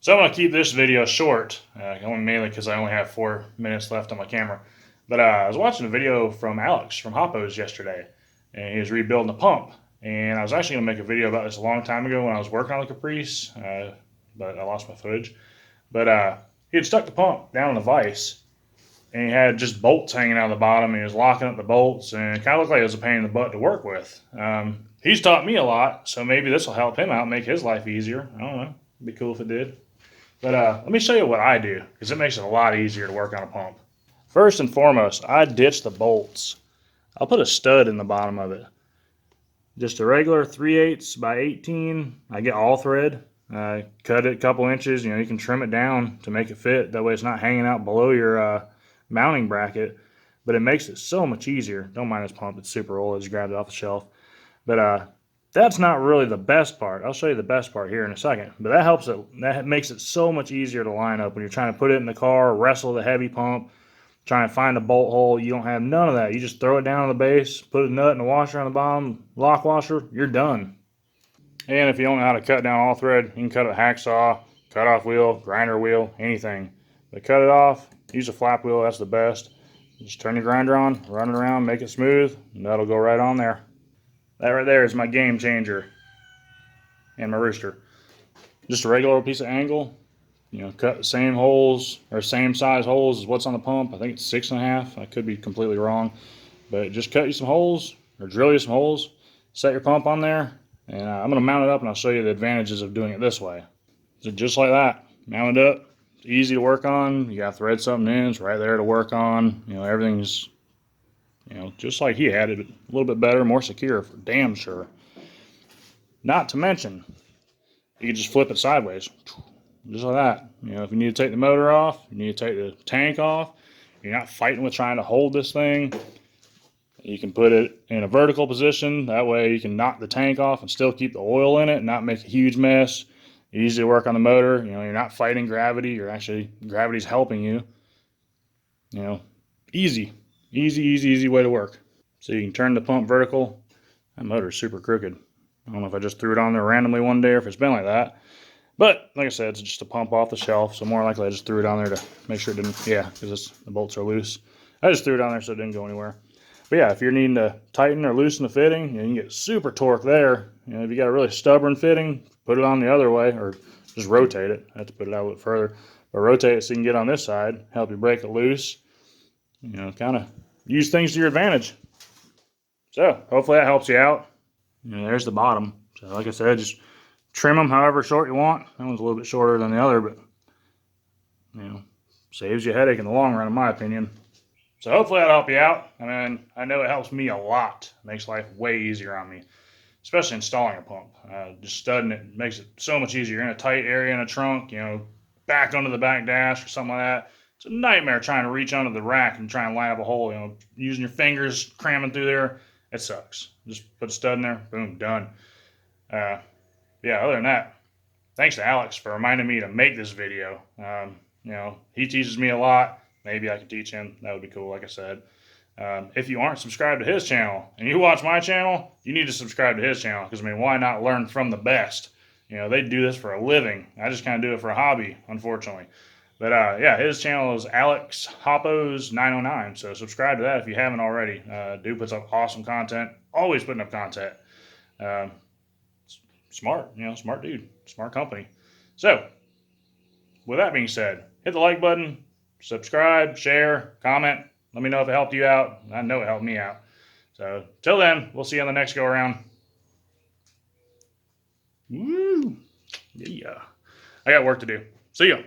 So I'm going to keep this video short, mainly because I only have 4 minutes left on my camera. But I was watching a video from Alex from Hoppos yesterday, and he was rebuilding the pump. And I was actually going to make a video about this a long time ago when I was working on the Caprice, but I lost my footage. But he had stuck the pump down in the vise, and he had just bolts hanging out of the bottom, and he was locking up the bolts, and it kind of looked like it was a pain in the butt to work with. He's taught me a lot, so maybe this will help him out, make his life easier. I don't know. It'd be cool if it did. But let me show you what I do, because it makes it a lot easier to work on a pump. First and foremost, I ditch the bolts. I'll put a stud in the bottom of it. Just a regular 3/8 by 18. I get all thread. Cut it a couple inches. You can trim it down to make it fit. That way it's not hanging out below your mounting bracket. But it makes it so much easier. Don't mind this pump. It's super old. I just grabbed it off the shelf. But that's not really the best part. I'll show you the best part here in a second. But that makes it so much easier to line up when you're trying to put it in the car, wrestle the heavy pump, trying to find a bolt hole. You don't have none of that. You just throw it down on the base, put a nut and a washer on the bottom, lock washer, you're done. And if you don't know how to cut down all thread, you can cut it with a hacksaw, cut off wheel, grinder wheel, anything. But cut it off, use a flap wheel, that's the best. Just turn your grinder on, run it around, make it smooth, and that'll go right on there. That right there is my game changer and my rooster. Just a regular piece of angle. Cut the same holes or same size holes as what's on the pump. I think it's 6.5. I could be completely wrong, but just cut you some holes or drill you some holes. Set your pump on there, and I'm going to mount it up, and I'll show you the advantages of doing it this way. So just like that, mount it up. It's easy to work on. You got to thread something in. It's right there to work on. Everything's just like he had it, a little bit better, more secure for damn sure. Not to mention, you can just flip it sideways, just like that. If you need to take the motor off, you need to take the tank off, you're not fighting with trying to hold this thing. You can put it in a vertical position. That way you can knock the tank off and still keep the oil in it and not make a huge mess. Easy to work on the motor. You're not fighting gravity. Gravity's helping you. Easy. Easy way to work. So you can turn the pump vertical. That motor's super crooked. I don't know if I just threw it on there randomly one day or if it's been like that. But like I said, it's just a pump off the shelf. So more likely I just threw it on there to make sure it didn't, because the bolts are loose. I just threw it on there so it didn't go anywhere. But yeah, if you're needing to tighten or loosen the fitting, you can get super torque there. If you got a really stubborn fitting, put it on the other way or just rotate it. I have to put it out a little further. But rotate it so you can get on this side, help you break it loose. Kind of use things to your advantage. So hopefully that helps you out. There's the bottom. So like I said, just trim them however short you want. That one's a little bit shorter than the other, but saves you a headache in the long run, in my opinion. So hopefully that'll help you out. I know it helps me a lot. It makes life way easier on me, especially installing a pump. Just studding it makes it so much easier. You're in a tight area in a trunk, back under the back dash or something like that. It's a nightmare trying to reach under the rack and try and line up a hole. Using your fingers, cramming through there. It sucks. Just put a stud in there, boom, done. Other than that, thanks to Alex for reminding me to make this video. He teaches me a lot. Maybe I can teach him. That would be cool, like I said. If you aren't subscribed to his channel and you watch my channel, you need to subscribe to his channel because, why not learn from the best? They do this for a living. I just kind of do it for a hobby, unfortunately. But his channel is Alex Hoppos 909. So subscribe to that if you haven't already. Dude puts up awesome content. Always putting up content. Smart, smart dude, smart company. So with that being said, hit the like button, subscribe, share, comment. Let me know if it helped you out. I know it helped me out. So till then, we'll see you on the next go around. Woo! Yeah. I got work to do. See ya.